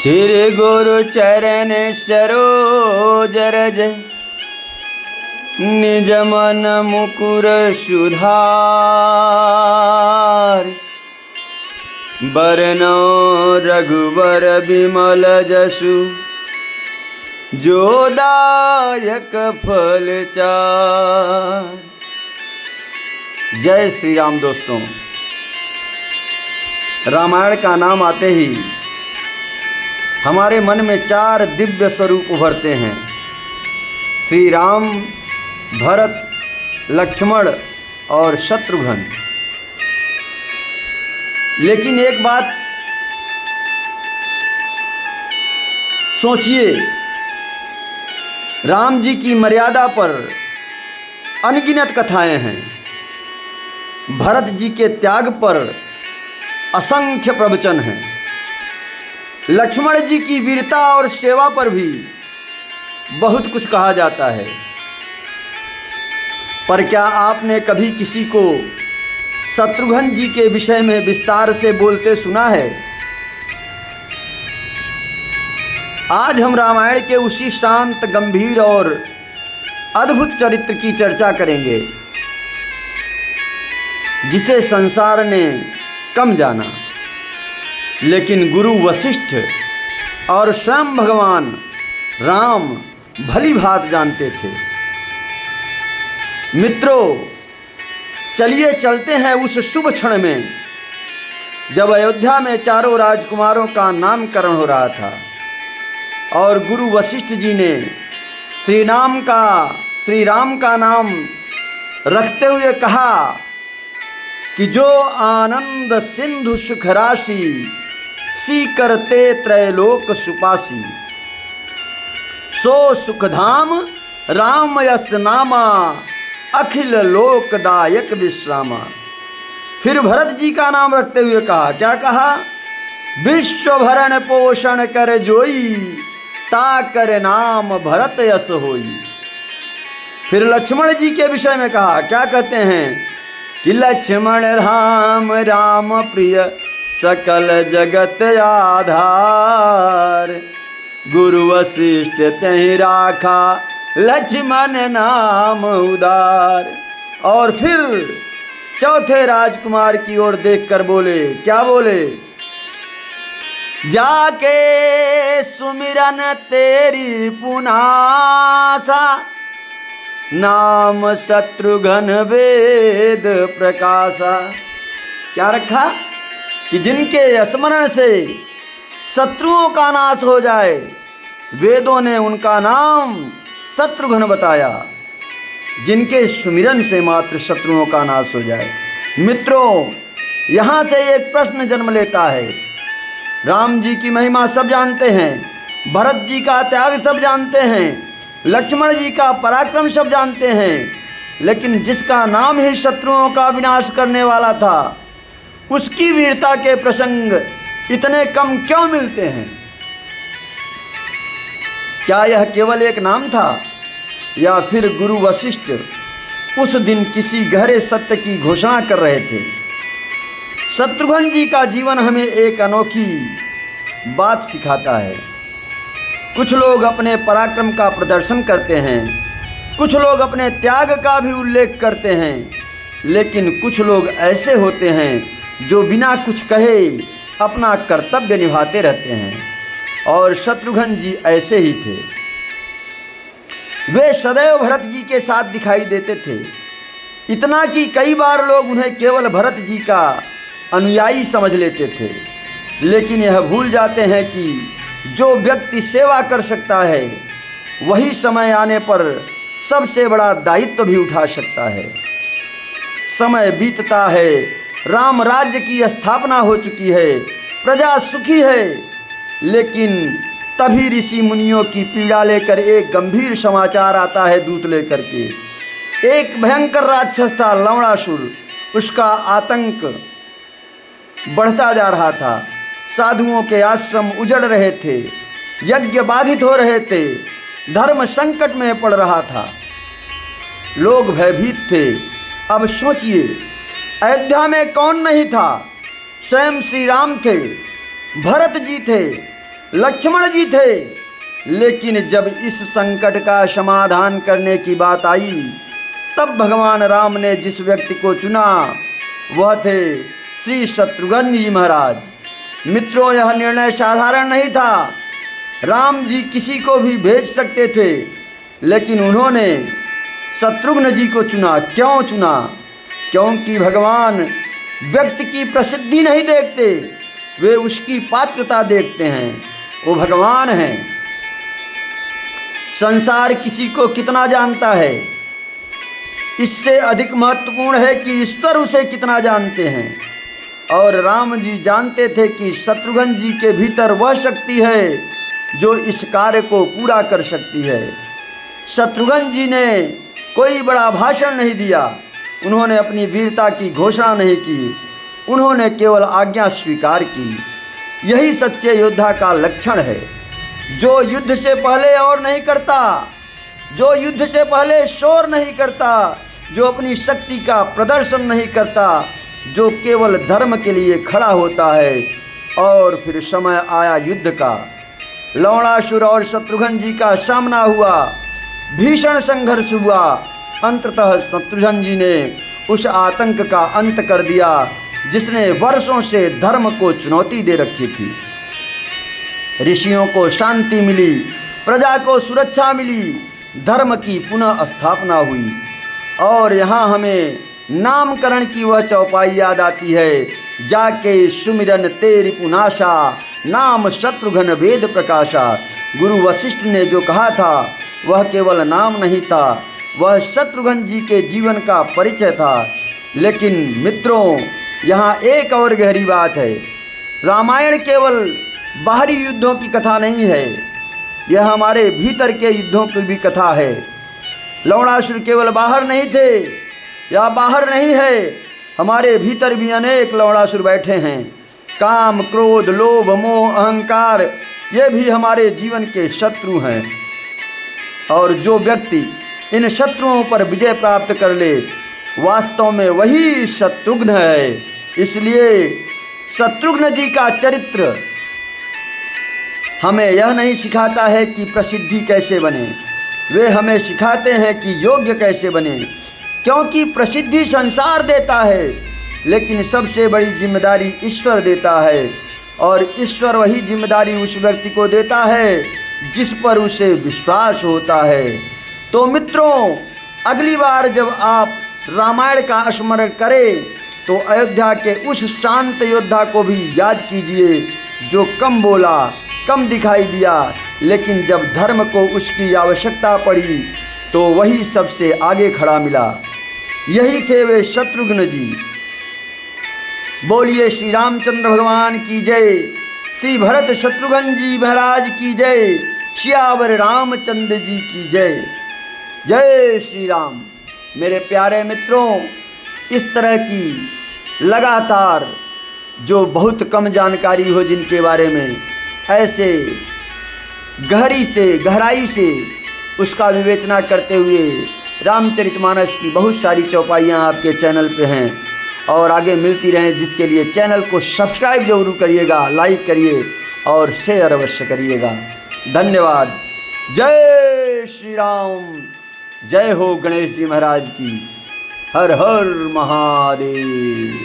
श्री गुरु चरण सरोज रज निज मन मुकुर सुधार। बरनौ रघुबर बिमल जसु जो दायक फल चार। जय श्री राम। दोस्तों, रामायण का नाम आते ही हमारे मन में चार दिव्य स्वरूप उभरते हैं: श्री राम, भरत, लक्ष्मण और शत्रुघ्न। लेकिन एक बात सोचिए, राम जी की मर्यादा पर अनगिनत कथाएं हैं, भरत जी के त्याग पर असंख्य प्रवचन हैं, लक्ष्मण जी की वीरता और सेवा पर भी बहुत कुछ कहा जाता है। पर क्या आपने कभी किसी को शत्रुघ्न जी के विषय में विस्तार से बोलते सुना है? आज हम रामायण के उसी शांत, गंभीर और अद्भुत चरित्र की चर्चा करेंगे जिसे संसार ने कम जाना, लेकिन गुरु वशिष्ठ और स्वयं भगवान राम भली भांति जानते थे। मित्रों, चलिए चलते हैं उस शुभ क्षण में जब अयोध्या में चारों राजकुमारों का नामकरण हो रहा था और गुरु वशिष्ठ जी ने श्री राम का नाम रखते हुए कहा कि जो आनंद सिंधु सुख राशि सी करते त्रैलोक सुपासी, सो सुखधाम राम यस नामा अखिल लोकदायक विश्रामा। फिर भरत जी का नाम रखते हुए कहा, क्या कहा? विश्व भरण पोषण कर जोई, ताकर नाम भरत यस होई। फिर लक्ष्मण जी के विषय में कहा, क्या कहते हैं कि लक्ष्मण राम राम प्रिय सकल जगत आधार, गुरु वशिष्ठ तहि राखा लक्ष्मण नाम उदार। और फिर चौथे राजकुमार की ओर देखकर बोले, क्या बोले? जाके सुमिरन तेरी पुनासा, नाम शत्रुघ्न वेद प्रकाशा। क्या रखा? कि जिनके स्मरण से शत्रुओं का नाश हो जाए, वेदों ने उनका नाम शत्रुघ्न बताया, जिनके सुमिरन से मात्र शत्रुओं का नाश हो जाए। मित्रों, यहाँ से एक प्रश्न जन्म लेता है। राम जी की महिमा सब जानते हैं, भरत जी का त्याग सब जानते हैं, लक्ष्मण जी का पराक्रम सब जानते हैं, लेकिन जिसका नाम ही शत्रुओं का विनाश करने वाला था, उसकी वीरता के प्रसंग इतने कम क्यों मिलते हैं? क्या यह केवल एक नाम था, या फिर गुरु वशिष्ठ उस दिन किसी गहरे सत्य की घोषणा कर रहे थे? शत्रुघ्न जी का जीवन हमें एक अनोखी बात सिखाता है। कुछ लोग अपने पराक्रम का प्रदर्शन करते हैं, कुछ लोग अपने त्याग का भी उल्लेख करते हैं, लेकिन कुछ लोग ऐसे होते हैं जो बिना कुछ कहे अपना कर्तव्य निभाते रहते हैं, और शत्रुघ्न जी ऐसे ही थे। वे सदैव भरत जी के साथ दिखाई देते थे, इतना कि कई बार लोग उन्हें केवल भरत जी का अनुयायी समझ लेते थे, लेकिन यह भूल जाते हैं कि जो व्यक्ति सेवा कर सकता है वही समय आने पर सबसे बड़ा दायित्व भी उठा सकता है। समय बीतता है, राम राज्य की स्थापना हो चुकी है, प्रजा सुखी है, लेकिन तभी ऋषि मुनियों की पीड़ा लेकर एक गंभीर समाचार आता है दूत लेकर के। एक भयंकर राक्षस था लवणासुर, उसका आतंक बढ़ता जा रहा था, साधुओं के आश्रम उजड़ रहे थे, यज्ञ बाधित हो रहे थे, धर्म संकट में पड़ रहा था, लोग भयभीत थे। अब सोचिए, अयोध्या में कौन नहीं था? स्वयं श्री राम थे, भरत जी थे, लक्ष्मण जी थे। लेकिन जब इस संकट का समाधान करने की बात आई, तब भगवान राम ने जिस व्यक्ति को चुना वह थे श्री शत्रुघ्न जी महाराज। मित्रों, यह निर्णय साधारण नहीं था। राम जी किसी को भी भेज सकते थे, लेकिन उन्होंने शत्रुघ्न जी को चुना। क्यों चुना? क्योंकि भगवान व्यक्ति की प्रसिद्धि नहीं देखते, वे उसकी पात्रता देखते हैं। वो भगवान हैं। संसार किसी को कितना जानता है, इससे अधिक महत्वपूर्ण है कि ईश्वर उसे कितना जानते हैं। और राम जी जानते थे कि शत्रुघ्न जी के भीतर वह शक्ति है जो इस कार्य को पूरा कर सकती है। शत्रुघ्न जी ने कोई बड़ा भाषण नहीं दिया, उन्होंने अपनी वीरता की घोषणा नहीं की, उन्होंने केवल आज्ञा स्वीकार की। यही सच्चे योद्धा का लक्षण है, जो युद्ध से पहले और नहीं करता, जो युद्ध से पहले शोर नहीं करता, जो अपनी शक्ति का प्रदर्शन नहीं करता, जो केवल धर्म के लिए खड़ा होता है। और फिर समय आया युद्ध का। लवणासुर और शत्रुघ्न जी का सामना हुआ, भीषण संघर्ष हुआ। अंततः शत्रुघ्न जी ने उस आतंक का अंत कर दिया जिसने वर्षों से धर्म को चुनौती दे रखी थी। ऋषियों को शांति मिली, प्रजा को सुरक्षा मिली, धर्म की पुनः स्थापना हुई। और यहाँ हमें नामकरण की वह चौपाई याद आती है, जाके सुमिरन तेरी पुनाशा, नाम शत्रुघ्न वेद प्रकाशा। गुरु वशिष्ठ ने जो कहा था वह केवल नाम नहीं था, वह शत्रुघ्न जी के जीवन का परिचय था। लेकिन मित्रों, यहाँ एक और गहरी बात है। रामायण केवल बाहरी युद्धों की कथा नहीं है, यह हमारे भीतर के युद्धों की भी कथा है। लवणासुर केवल बाहर नहीं थे या बाहर नहीं है, हमारे भीतर भी अनेक लवणासुर बैठे हैं। काम, क्रोध, लोभ, मोह, अहंकार, ये भी हमारे जीवन के शत्रु हैं। और जो व्यक्ति इन शत्रुओं पर विजय प्राप्त कर ले, वास्तव में वही शत्रुघ्न है। इसलिए शत्रुघ्न जी का चरित्र हमें यह नहीं सिखाता है कि प्रसिद्धि कैसे बने, वे हमें सिखाते हैं कि योग्य कैसे बने। क्योंकि प्रसिद्धि संसार देता है, लेकिन सबसे बड़ी जिम्मेदारी ईश्वर देता है। और ईश्वर वही जिम्मेदारी उस व्यक्ति को देता है जिस पर उसे विश्वास होता है। तो मित्रों, अगली बार जब आप रामायण का स्मरण करें तो अयोध्या के उस शांत योद्धा को भी याद कीजिए जो कम बोला, कम दिखाई दिया, लेकिन जब धर्म को उसकी आवश्यकता पड़ी तो वही सबसे आगे खड़ा मिला। यही थे वे शत्रुघ्न जी। बोलिए श्री रामचंद्र भगवान की जय, श्री भरत शत्रुघ्न जी महाराज की जय, सियावर रामचंद्र जी की जय। जय श्री राम। मेरे प्यारे मित्रों, इस तरह की लगातार जो बहुत कम जानकारी हो, जिनके बारे में ऐसे गहराई से उसका विवेचना करते हुए रामचरितमानस की बहुत सारी चौपाइयाँ आपके चैनल पे हैं और आगे मिलती रहें, जिसके लिए चैनल को सब्सक्राइब जरूर करिएगा, लाइक करिए और शेयर अवश्य करिएगा। धन्यवाद। जय श्री राम। जय हो गणेश जी महाराज की। हर हर महादेव।